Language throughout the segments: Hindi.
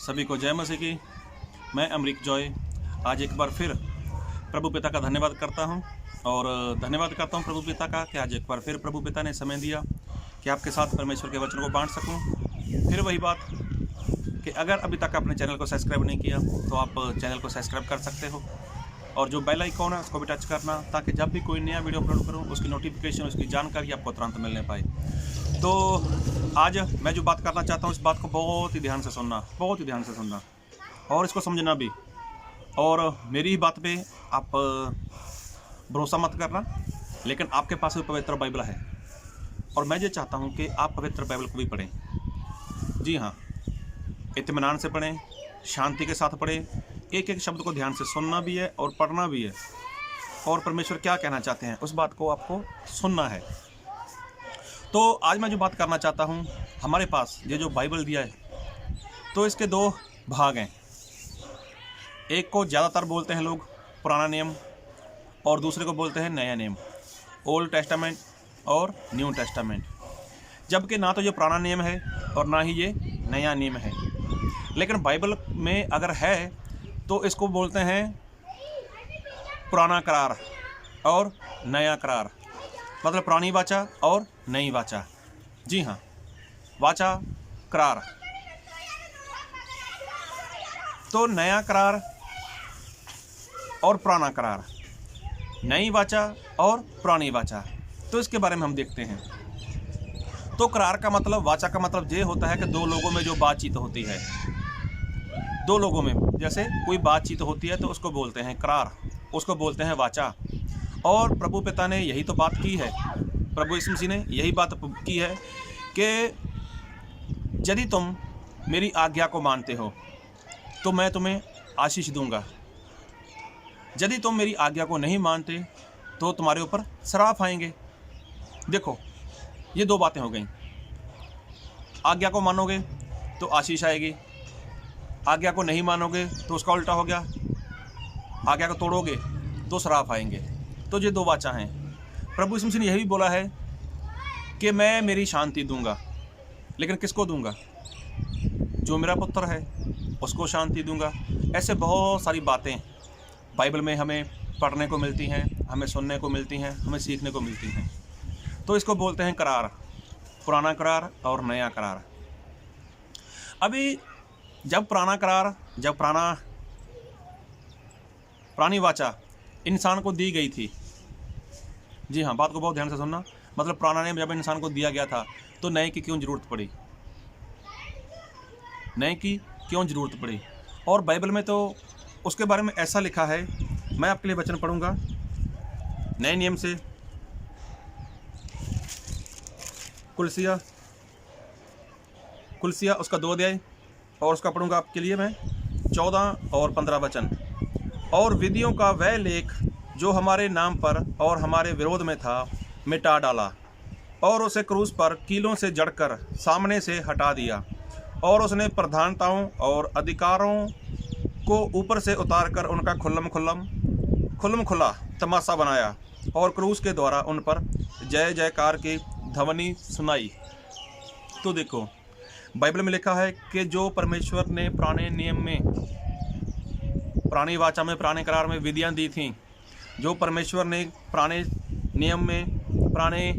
सभी को जय मसीह की। मैं अमरीक जॉय आज एक बार फिर प्रभु पिता का धन्यवाद करता हूं और धन्यवाद करता हूं प्रभु पिता का कि आज एक बार फिर प्रभु पिता ने समय दिया कि आपके साथ परमेश्वर के वचन को बांट सकूं। फिर वही बात कि अगर अभी तक आपने चैनल को सब्सक्राइब नहीं किया तो आप चैनल को सब्सक्राइब कर सकते हो और जो बेल आइकॉन है उसको भी टच करना, ताकि जब भी कोई नया वीडियो अपलोड करूं उसकी नोटिफिकेशन, उसकी जानकारी आपको तुरंत मिलने पाए। तो आज मैं जो बात करना चाहता हूं इस बात को बहुत ही ध्यान से सुनना और इसको समझना भी। और मेरी ही बात पे आप भरोसा मत करना, लेकिन आपके पास भी पवित्र बाइबल है और मैं ये चाहता हूं कि आप पवित्र बाइबल को भी पढ़ें। जी हाँ, इत्मीनान से पढ़ें, शांति के साथ पढ़ें, एक एक शब्द को ध्यान से सुनना भी है और पढ़ना भी है, और परमेश्वर क्या कहना चाहते हैं उस बात को आपको सुनना है। तो आज मैं जो बात करना चाहता हूं, हमारे पास ये जो बाइबल दिया है तो इसके दो भाग हैं। एक को ज़्यादातर बोलते हैं लोग पुराना नियम और दूसरे को बोलते हैं नया नियम, ओल्ड टेस्टामेंट और न्यू टेस्टामेंट। जबकि ना तो ये पुराना नियम है और ना ही ये नया नियम है, लेकिन बाइबल में अगर है तो इसको बोलते हैं पुराना करार और नया करार, मतलब पुरानी वाचा और नई वाचा। जी हाँ, वाचा करार। तो नया करार और पुराना करार, नई वाचा और पुरानी वाचा, तो इसके बारे में हम देखते हैं। तो करार का मतलब, वाचा का मतलब ये होता है कि दो लोगों में जो बातचीत होती है, दो लोगों में जैसे कोई बातचीत होती है तो उसको बोलते हैं करार, उसको बोलते हैं वाचा। और प्रभु पिता ने यही तो बात की है, प्रभु यीशु मसीह ने यही बात की है कि यदि तुम मेरी आज्ञा को मानते हो तो मैं तुम्हें आशीष दूंगा, यदि तुम मेरी आज्ञा को नहीं मानते तो तुम्हारे ऊपर श्राप आएंगे। देखो, ये दो बातें हो गई। आज्ञा को मानोगे तो आशीष आएगी, आज्ञा को नहीं मानोगे तो उसका उल्टा हो गया, आज्ञा को तोड़ोगे तो श्राप आएंगे। तो ये दो वाचा हैं। प्रभु यीशु मसीह ने यही बोला है कि मैं मेरी शांति दूंगा, लेकिन किसको दूंगा? जो मेरा पुत्र है उसको शांति दूंगा। ऐसे बहुत सारी बातें बाइबल में हमें पढ़ने को मिलती हैं, हमें सुनने को मिलती हैं, हमें सीखने को मिलती हैं। तो इसको बोलते हैं करार, पुराना करार और नया करार। अभी जब पुराना करार, जब पुरानी वाचा इंसान को दी गई थी, जी हाँ, बात को बहुत ध्यान से सुनना, मतलब पुराना नियम जब इंसान को दिया गया था तो नए की क्यों ज़रूरत पड़ी, नए की क्यों ज़रूरत पड़ी? और बाइबल में तो उसके बारे में ऐसा लिखा है, मैं आपके लिए वचन पढ़ूंगा नए नियम से, कुलसिया उसका 2 अध्याय, और उसका पढ़ूंगा आपके लिए मैं 14 और 15 वचन। और विधियों का वह लेख जो हमारे नाम पर और हमारे विरोध में था मिटा डाला, और उसे क्रूस पर कीलों से जड़कर सामने से हटा दिया, और उसने प्रधानताओं और अधिकारों को ऊपर से उतारकर उनका खुल्लम खुला तमाशा बनाया, और क्रूस के द्वारा उन पर जय जयकार की ध्वनि सुनाई। तो देखो, बाइबल में लिखा है कि जो परमेश्वर ने पुराने नियम में, पुरानी वाचा में, पुराने करार में विधियां दी थीं, जो परमेश्वर ने पुराने नियम में, पुराने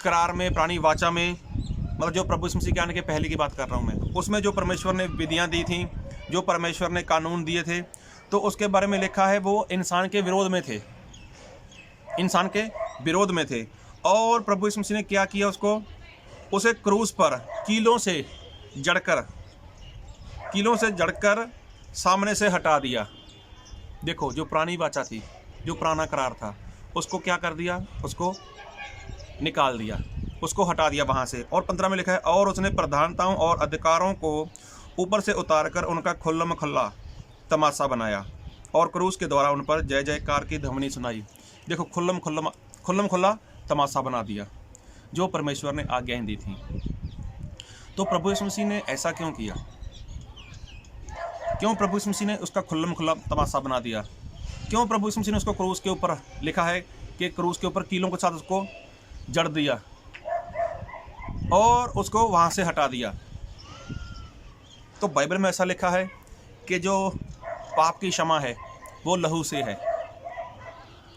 करार में, पुरानी वाचा में, मतलब जो प्रभु यीशु मसीह के आने के पहले की बात कर रहा हूँ मैं, उसमें जो परमेश्वर ने विधियां दी थीं, जो परमेश्वर ने कानून दिए थे, तो उसके बारे में लिखा है वो इंसान के विरोध में थे, इंसान के विरोध में थे। और प्रभु यीशु मसीह ने क्या किया? उसे क्रूस पर कीलों से जड़कर सामने से हटा दिया। देखो, जो पुरानी वाचा थी, जो पुराना करार था, उसको क्या कर दिया? उसको निकाल दिया, उसको हटा दिया वहाँ से। और 15 में लिखा है, और उसने प्रधानताओं और अधिकारों को ऊपर से उतारकर उनका खुल्लम खुल्ला तमाशा बनाया, और क्रूस के द्वारा उन पर जय जयकार की ध्वनि सुनाई। देखो, खुल्लम खुल्ला तमाशा बना दिया, जो परमेश्वर ने आज्ञाएं दी थी। तो प्रभु यीशु मसीह ने ऐसा क्यों किया? क्यों प्रभु यीशु मसीह ने उसका खुल्लम खुल्ला तमाशा बना दिया? क्यों प्रभु यीशु मसीह ने उसको क्रूस के ऊपर, लिखा है कि क्रूस के ऊपर कीलों के साथ उसको जड़ दिया और उसको वहाँ से हटा दिया? तो बाइबल में ऐसा लिखा है कि जो पाप की क्षमा है वो लहू से है।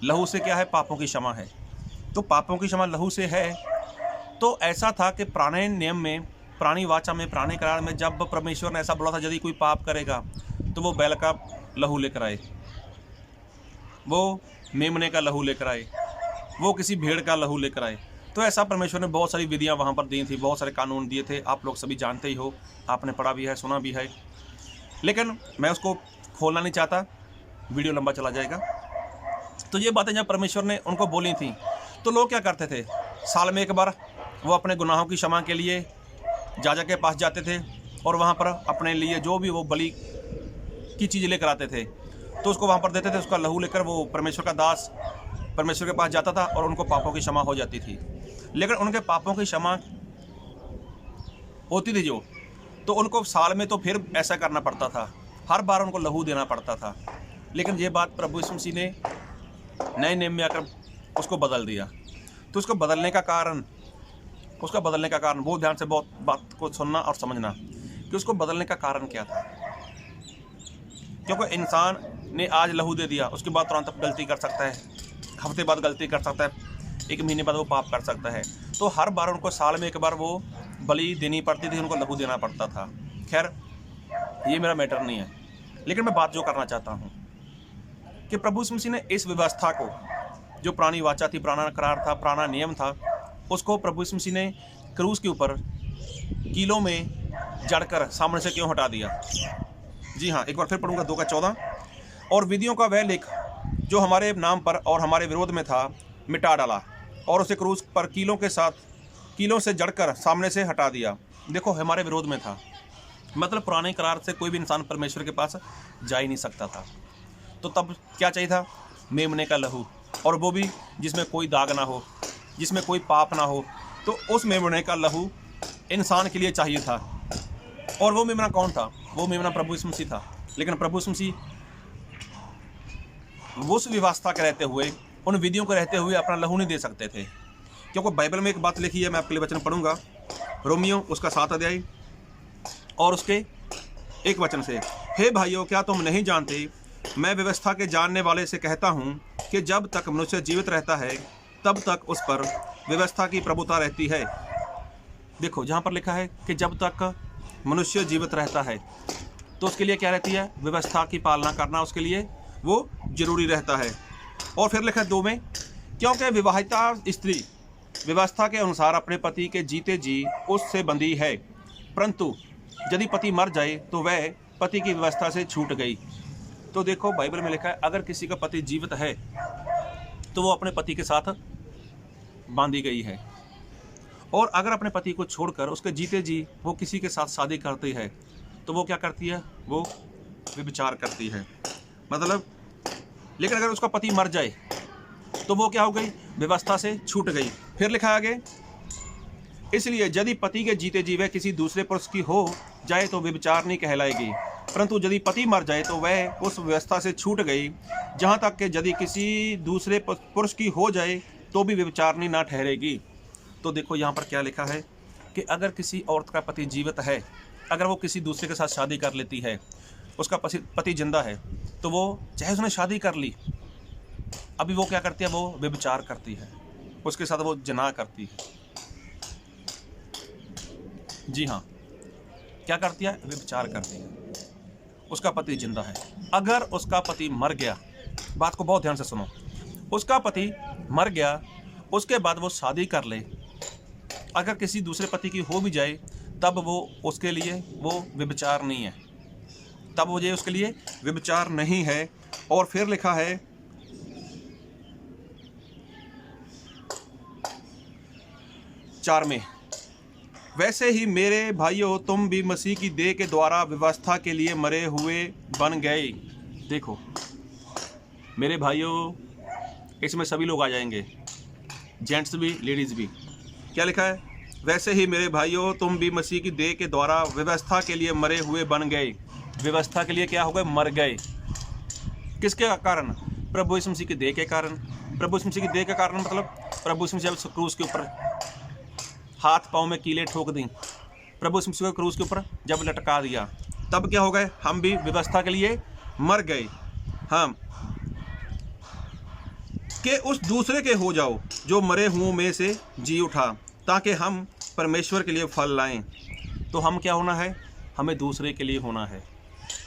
लहू से क्या है? पापों की क्षमा है। तो पापों की क्षमा लहू से है। तो ऐसा था कि पुराने नियम में, पुरानी वाचा में, पुराने करार में जब परमेश्वर ने ऐसा बोला था यदि कोई पाप करेगा तो वो बैल का लहू लेकर आए, वो मेमने का लहू लेकर आए, वो किसी भेड़ का लहू लेकर आए। तो ऐसा परमेश्वर ने बहुत सारी विधियां वहाँ पर दी थी, बहुत सारे कानून दिए थे। आप लोग सभी जानते ही हो, आपने पढ़ा भी है, सुना भी है। लेकिन मैं उसको खोलना नहीं चाहता, वीडियो लंबा चला जाएगा। तो ये बातें जब परमेश्वर ने उनको बोली थी तो लोग क्या करते थे? साल में एक बार वो अपने गुनाहों की क्षमा के लिए याजक के पास जाते थे और वहाँ पर अपने लिए जो भी वो बलि की चीज़ लेकर आते थे तो उसको वहाँ पर देते थे। उसका लहू लेकर वो परमेश्वर का दास परमेश्वर के पास जाता था और उनको पापों की क्षमा हो जाती थी। लेकिन उनके पापों की क्षमा होती थी जो, तो उनको साल में तो फिर ऐसा करना पड़ता था, हर बार उनको लहू देना पड़ता था। लेकिन ये बात प्रभु यीशु मसीह ने नए नियम में आकर उसको बदल दिया। तो उसको बदलने का कारण बहुत ध्यान से बहुत बात को सुनना और समझना कि उसको बदलने का कारण क्या था। क्योंकि इंसान ने आज लहू दे दिया, उसके बाद तुरंत गलती कर सकता है, हफ्ते बाद गलती कर सकता है, 1 महीने बाद वो पाप कर सकता है। तो हर बार उनको साल में एक बार वो बलि देनी पड़ती थी, उनको लहू देना पड़ता था। खैर, ये मेरा मैटर नहीं है। लेकिन मैं बात जो करना चाहता हूँ कि प्रभु यीशु मसीह ने इस व्यवस्था को, जो पुरानी वाचा थी, पुराना करार था, पुराना नियम था, उसको प्रभु यीशु मसीह ने क्रूस के ऊपर कीलों में जड़कर सामने से क्यों हटा दिया? जी हाँ, एक बार फिर पढ़ूंगा 2:14। और विधियों का वह लेख जो हमारे नाम पर और हमारे विरोध में था मिटा डाला और उसे क्रूस पर कीलों से जड़कर सामने से हटा दिया। देखो, हमारे विरोध में था, मतलब पुराने करार से कोई भी इंसान परमेश्वर के पास जा ही नहीं सकता था। तो तब क्या चाहिए था? मेमने का लहू, और वो भी जिसमें कोई दाग ना हो, जिसमें कोई पाप ना हो। तो उस मेमने का लहू इंसान के लिए चाहिए था। और वो मेमना कौन था? वो मेमना प्रभु यीशु मसीह था। लेकिन प्रभु यीशु मसीह उस व्यवस्था के रहते हुए, उन विधियों को रहते हुए अपना लहू नहीं दे सकते थे। क्योंकि बाइबल में एक बात लिखी है, मैं आपके लिए वचन पढ़ूंगा, रोमियो उसका 7 अध्याय और उसके 1 वचन से। हे भाइयों, क्या तुम नहीं जानते, मैं व्यवस्था के जानने वाले से कहता हूँ कि जब तक मनुष्य जीवित रहता है तब तक उस पर व्यवस्था की प्रभुता रहती है। देखो, जहाँ पर लिखा है कि जब तक मनुष्य जीवित रहता है तो उसके लिए क्या रहती है? व्यवस्था की पालना करना उसके लिए वो जरूरी रहता है। और फिर लिखा है 2 में, क्योंकि विवाहिता स्त्री व्यवस्था के अनुसार अपने पति के जीते जी उससे बंधी है, परंतु यदि पति मर जाए तो वह पति की व्यवस्था से छूट गई। तो देखो, बाइबल में लिखा है अगर किसी का पति जीवित है तो वो अपने पति के साथ बांधी गई है, और अगर अपने पति को छोड़कर उसके जीते जी वो किसी के साथ शादी करती है तो वो क्या करती है? वो व्यभिचार करती है। मतलब, लेकिन अगर उसका पति मर जाए तो वो क्या हो गई? व्यवस्था से छूट गई। फिर लिखा आगे, इसलिए यदि पति के जीते जी वह किसी दूसरे पुरुष की हो जाए तो व्यभिचार नहीं कहलाएगी, परंतु यदि पति मर जाए तो वह उस व्यवस्था से छूट गई। जहाँ तक कि यदि किसी दूसरे पुरुष की हो जाए तो भी व्यभिचारनी ना ठहरेगी। तो देखो, यहाँ पर क्या लिखा है कि अगर किसी औरत का पति जीवित है, अगर वो किसी दूसरे के साथ शादी कर लेती है, उसका पति जिंदा है, तो वो चाहे उसने शादी कर ली, अभी वो क्या करती है? वो व्यभिचार करती है, उसके साथ वो ज़िना करती है। जी हाँ, क्या करती है? व्यभिचार करती है। उसका पति जिंदा है। अगर उसका पति मर गया, बात को बहुत ध्यान से सुनो, उसका पति मर गया, उसके बाद वो शादी कर ले, अगर किसी दूसरे पति की हो भी जाए तब वो उसके लिए वो व्यभिचार नहीं है, तब वो ये उसके लिए व्यभिचार नहीं है। और फिर लिखा है 4 में, वैसे ही मेरे भाइयों, तुम भी मसीह की देह के द्वारा व्यवस्था के लिए मरे हुए बन गए। देखो मेरे भाइयों, इसमें सभी लोग आ जाएंगे, जेंट्स भी, लेडीज़ भी। क्या लिखा है? वैसे ही मेरे भाइयों, तुम भी मसीह की देह के द्वारा व्यवस्था के लिए मरे हुए बन गए। व्यवस्था के लिए क्या हो गए? मर गए। किसके कारण? प्रभु यीशु मसीह की देह के कारण। प्रभु यीशु मसीह की देह के कारण मतलब प्रभु यीशु मसीह जब क्रूस के ऊपर हाथ पाँव में कीले ठोक दी, प्रभु यीशु मसीह को क्रूस के ऊपर जब लटका दिया, तब क्या हो गए, हम भी व्यवस्था के लिए मर गए। हाँ, कि उस दूसरे के हो जाओ जो मरे हुओं में से जी उठा, ताकि हम परमेश्वर के लिए फल लाएं। तो हम क्या होना है, हमें दूसरे के लिए होना है।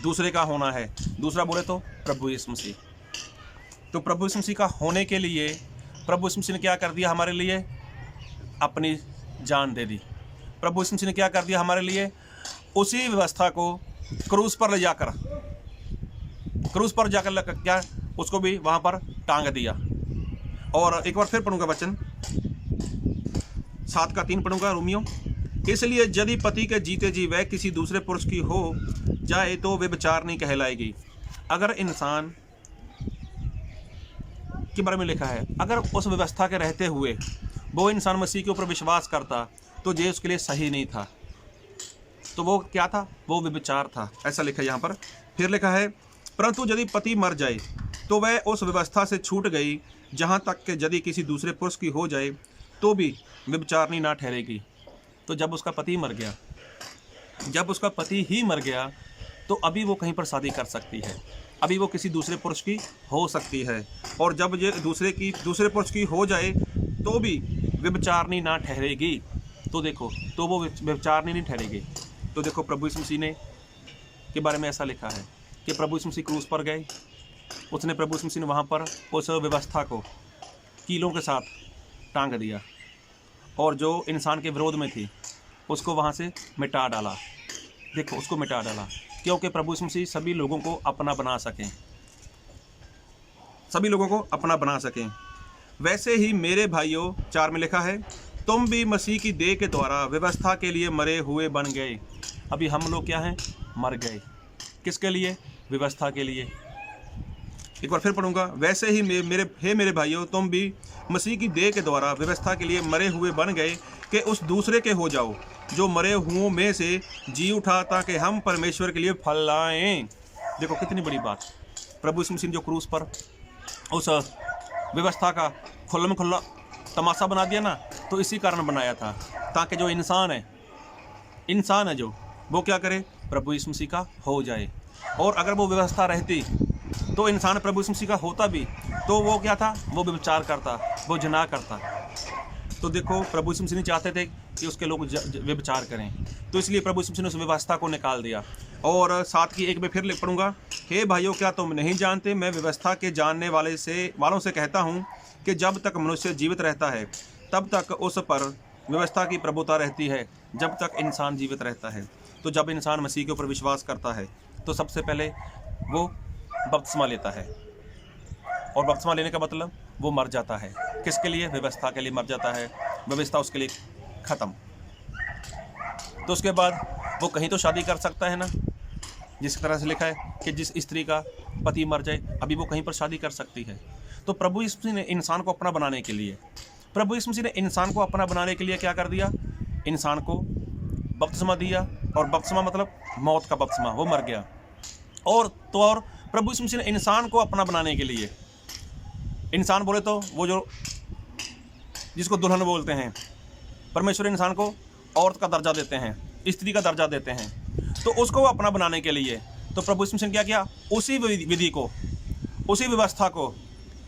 दूसरे का होना है, दूसरा बोले तो प्रभु यीशु मसीह। तो प्रभु यीशु मसीह का होने के लिए प्रभु यीशु मसीह ने क्या कर दिया हमारे लिए, अपनी जान दे दी। प्रभु यीशु मसीह ने क्या कर दिया हमारे लिए, उसी व्यवस्था को क्रूस पर ले जाकर क्या उसको भी वहाँ पर टांग दिया। और एक बार फिर पढ़ूंगा वचन 7:3 पढ़ूंगा रोमियो। इसलिए यदि पति के जीते जी वह किसी दूसरे पुरुष की हो जाए तो वे व्यभिचारिणी कहलाएगी। अगर इंसान के बारे में लिखा है, अगर उस व्यवस्था के रहते हुए वो इंसान मसीह के ऊपर विश्वास करता तो ये उसके लिए सही नहीं था। तो वो क्या था, वो व्यभिचार था, ऐसा लिखा है यहाँ पर। फिर लिखा है, परंतु यदि पति मर जाए तो वह उस व्यवस्था से छूट गई, जहाँ तक कि यदि किसी दूसरे पुरुष की हो जाए तो भी व्यभिचारिणी ना ठहरेगी। तो जब उसका पति मर गया, जब उसका पति ही मर गया, तो अभी वो कहीं पर शादी कर सकती है, अभी वो किसी दूसरे पुरुष की हो सकती है। और जब ये दूसरे पुरुष की हो जाए तो भी व्यभिचारिणी ना ठहरेगी। तो देखो, तो वो व्यभिचारिणी नहीं ठहरेगी। तो देखो, प्रभु यीशु मसीह ने के बारे में ऐसा लिखा है कि प्रभु यीशु मसीह क्रूस पर गए, उसने प्रभु यीशु मसीह ने वहाँ पर उस व्यवस्था को कीलों के साथ टांग दिया और जो इंसान के विरोध में थी उसको वहाँ से मिटा डाला। देखो, उसको मिटा डाला, क्योंकि प्रभु यीशु मसीह सभी लोगों को अपना बना सकें, सभी लोगों को अपना बना सकें। वैसे ही मेरे भाइयों, 4 में लिखा है, तुम भी मसीह की देह के द्वारा व्यवस्था के लिए मरे हुए बन गए। अभी हम लोग क्या हैं, मर गए। किसके लिए, व्यवस्था के लिए। एक बार फिर पढ़ूंगा, वैसे ही मेरे भाइयों, तुम भी मसीह की देह के द्वारा व्यवस्था के लिए मरे हुए बन गए कि उस दूसरे के हो जाओ जो मरे हुओं में से जी उठा, ताकि हम परमेश्वर के लिए फल लाएं। देखो कितनी बड़ी बात, प्रभु यीशु मसीह जो क्रूस पर उस व्यवस्था का खुल्ला तमाशा बना दिया ना, तो इसी कारण बनाया था, ताकि जो इंसान है जो वो क्या करे, प्रभु यीशु मसीह का हो जाए। और अगर वो व्यवस्था रहती तो इंसान प्रभु यीशु मसीह का होता भी तो वो क्या था, वो व्यभिचार करता, वो ज़िना करता। तो देखो, प्रभु यीशु मसीह नहीं चाहते थे कि उसके लोग व्यभिचार करें, तो इसलिए प्रभु यीशु मसीह ने उस व्यवस्था को निकाल दिया। और 7 की 1 में फिर लिख पढ़ूंगा, हे भाइयों, क्या तुम नहीं जानते, मैं व्यवस्था के जानने वालों से कहता हूँ कि जब तक मनुष्य जीवित रहता है तब तक उस पर व्यवस्था की प्रभुता रहती है, जब तक इंसान जीवित रहता है। तो जब इंसान मसीह के ऊपर विश्वास करता है तो सबसे पहले वो बपतिस्मा लेता है, और बपतिस्मा लेने का मतलब वो मर जाता है। किसके लिए, व्यवस्था के लिए मर जाता है, व्यवस्था उसके लिए ख़त्म। तो उसके बाद वो कहीं तो शादी कर सकता है ना, जिस तरह से लिखा है कि जिस स्त्री का पति मर जाए अभी वो कहीं पर शादी कर सकती है। तो प्रभु यीशु मसीह ने इंसान को अपना बनाने के लिए क्या कर दिया, इंसान को बपतिस्मा दिया। और बपतिस्मा मतलब मौत का बपतिस्मा, वो मर गया। और प्रभु यीशु मसीह ने इंसान को अपना बनाने के लिए, इंसान बोले तो वो जो जिसको दुल्हन बोलते हैं, परमेश्वर इंसान को औरत का दर्जा देते हैं, स्त्री का दर्जा देते हैं, तो उसको अपना बनाने के लिए तो प्रभु यीशु मसीह ने क्या किया, उसी विधि को, उसी व्यवस्था को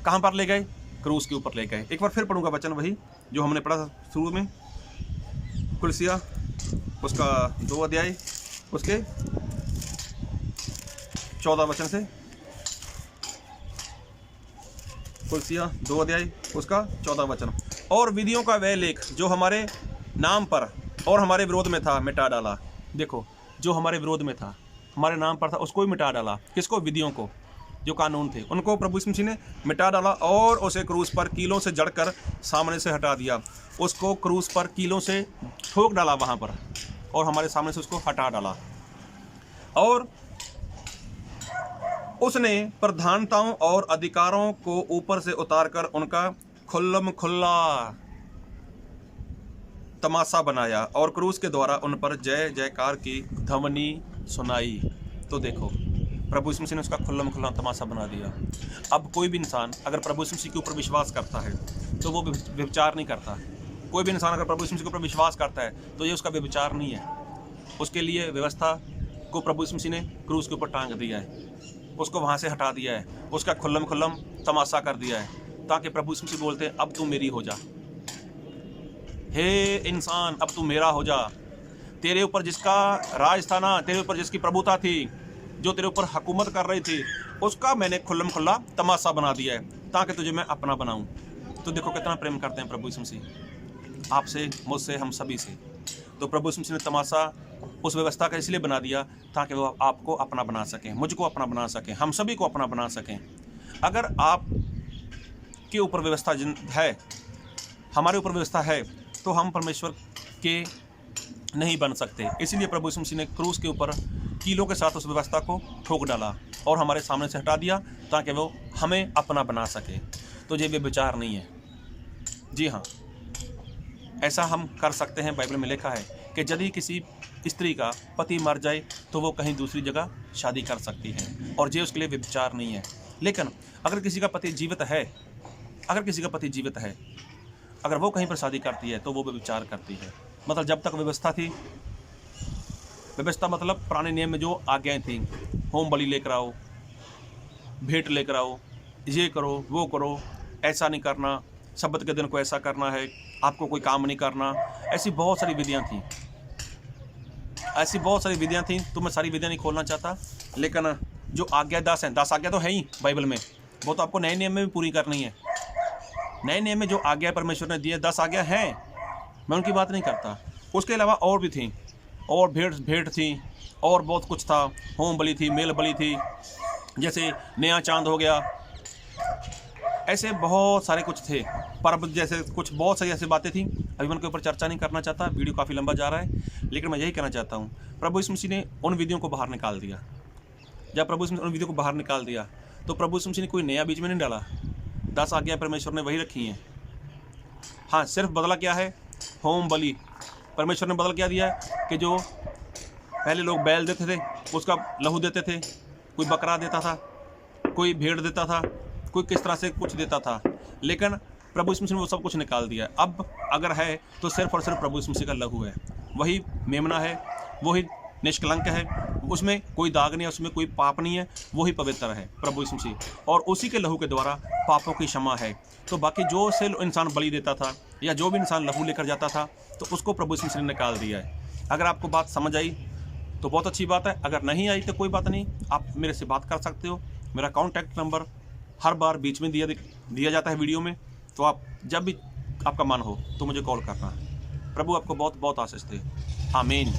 कहाँ पर ले गए, क्रूस के ऊपर ले गए। एक बार फिर पढ़ूंगा वचन वही जो हमने पढ़ा था शुरू में, कुलसिया उसका 2 अध्याय उसके 14 वचन से, कुलसिया 2 अध्याय उसका 14 वचन। और विधियों का वह लेख जो हमारे नाम पर और हमारे विरोध में था मिटा डाला। देखो, जो हमारे विरोध में था, हमारे नाम पर था, उसको भी मिटा डाला। किसको, विधियों को, जो कानून थे उनको प्रभु यीशु मसीह ने मिटा डाला और उसे क्रूस पर कीलों से जड़कर सामने से हटा दिया। उसको क्रूस पर कीलों से ठोक डाला वहाँ पर, और हमारे सामने से उसको हटा डाला। और उसने प्रधानताओं और अधिकारों को ऊपर से उतारकर उनका खुल्ला तमाशा बनाया और क्रूस के द्वारा उन पर जय जयकार की ध्वनि सुनाई। तो देखो, प्रभु यीशु मसीह ने उसका खुल्ला तमाशा बना दिया। अब कोई भी इंसान अगर प्रभु यीशु मसीह के ऊपर विश्वास करता है तो वो व्यभिचार नहीं करता। कोई भी इंसान अगर प्रभु यीशु मसीह के ऊपर विश्वास करता है तो ये उसका व्यभिचार नहीं है। उसके लिए व्यवस्था को प्रभु यीशु मसीह ने क्रूस के ऊपर टांग दिया है, उसको वहाँ से हटा दिया है, उसका खुल्लम खुल्लम तमाशा कर दिया है, ताकि प्रभु यीशु मसीह बोलते हैं अब तू मेरी हो जा, हे इंसान अब तू मेरा हो जा। तेरे ऊपर जिसका राज था ना, तेरे ऊपर जिसकी प्रभुता थी, जो तेरे ऊपर हुकूमत कर रही थी, उसका मैंने खुल्लम खुल्ला तमाशा बना दिया है, ताकि तुझे मैं अपना बनाऊं। तो देखो कितना प्रेम करते हैं प्रभु यीशु मसीह आपसे, मुझसे, हम सभी से। तो प्रभु यीशु मसीह ने तमाशा उस व्यवस्था का इसलिए बना दिया ताकि वो आपको अपना बना सकें, मुझको अपना बना सकें, हम सभी को अपना बना सकें। अगर आप के ऊपर व्यवस्था है, हमारे ऊपर व्यवस्था है, तो हम परमेश्वर के नहीं बन सकते। इसीलिए प्रभु यीशु मसीह ने क्रूस के ऊपर कीलों के साथ उस व्यवस्था को ठोक डाला और हमारे सामने से हटा दिया, ताकि वो हमें अपना बना सके। तो ये विचार नहीं है। जी हाँ, ऐसा हम कर सकते हैं। बाइबल में लिखा है कि यदि किसी स्त्री का पति मर जाए तो वो कहीं दूसरी जगह शादी कर सकती है, और ये उसके लिए विचार नहीं है। लेकिन अगर किसी का पति जीवित है, अगर वो कहीं पर शादी करती है तो वो विचार करती है। मतलब जब तक व्यवस्था थी, व्यवस्था मतलब पुराने नियम में जो आज्ञाएं थी, होम बलि लेकर आओ, भेंट लेकर आओ, ये करो वो करो, ऐसा नहीं करना, सब्बत के दिन को ऐसा करना है, आपको कोई काम नहीं करना, ऐसी बहुत सारी विधियां थी। तो मैं सारी विधियां नहीं खोलना चाहता, लेकिन जो आज्ञा 10 हैं, 10 आज्ञा तो है ही बाइबल में, वो तो आपको नए नियम में भी पूरी करनी है। नए नियम में जो आज्ञा परमेश्वर ने दी है, 10 आज्ञा हैं, मैं उनकी बात नहीं करता। उसके अलावा और भी थी, और भेंट थी, और बहुत कुछ था, होम बलि थी, मेल बलि थी, जैसे नया चांद हो गया, ऐसे बहुत सारे कुछ थे, पर्व जैसे कुछ बहुत सारी ऐसी बातें थी। अभी मैं उनके ऊपर चर्चा नहीं करना चाहता, वीडियो काफ़ी लंबा जा रहा है, लेकिन मैं यही कहना चाहता हूँ, प्रभु यीशु मसीह ने उन विधियों को बाहर निकाल दिया। जब प्रभु यीशु मसीह ने उन विधियों को बाहर निकाल दिया, तो प्रभु यीशु मसीह ने कोई नया बीच में नहीं डाला। 10 आज्ञा परमेश्वर ने वही रखी हैं। हाँ, सिर्फ बदला क्या है, होम बलि परमेश्वर ने बदल क्या दिया है कि जो पहले लोग बैल देते थे, उसका लहू देते थे, कोई बकरा देता था, कोई भेड़ देता था, कोई किस तरह से कुछ देता था, लेकिन प्रभु यीशु मसीह ने वो सब कुछ निकाल दिया। अब अगर है तो सिर्फ और सिर्फ प्रभु यीशु मसीह का लहू है, वही मेमना है, वही निष्कलंक है, उसमें कोई दाग नहीं है, उसमें कोई पाप नहीं है, वही पवित्र है प्रभु यीशु मसीह, और उसी के लहू के द्वारा पापों की क्षमा है। तो बाकी जो से इंसान बलि देता था या जो भी इंसान लहू लेकर जाता था, तो उसको प्रभु यीशु मसीह ने निकाल दिया है। अगर आपको बात समझ आई तो बहुत अच्छी बात है, अगर नहीं आई तो कोई बात नहीं, आप मेरे से बात कर सकते हो। मेरा कॉन्टैक्ट नंबर हर बार बीच में दिया जाता है वीडियो में, तो आप जब भी आपका मन हो तो मुझे कॉल करना। प्रभु आपको बहुत बहुत आशीष दे। आमीन।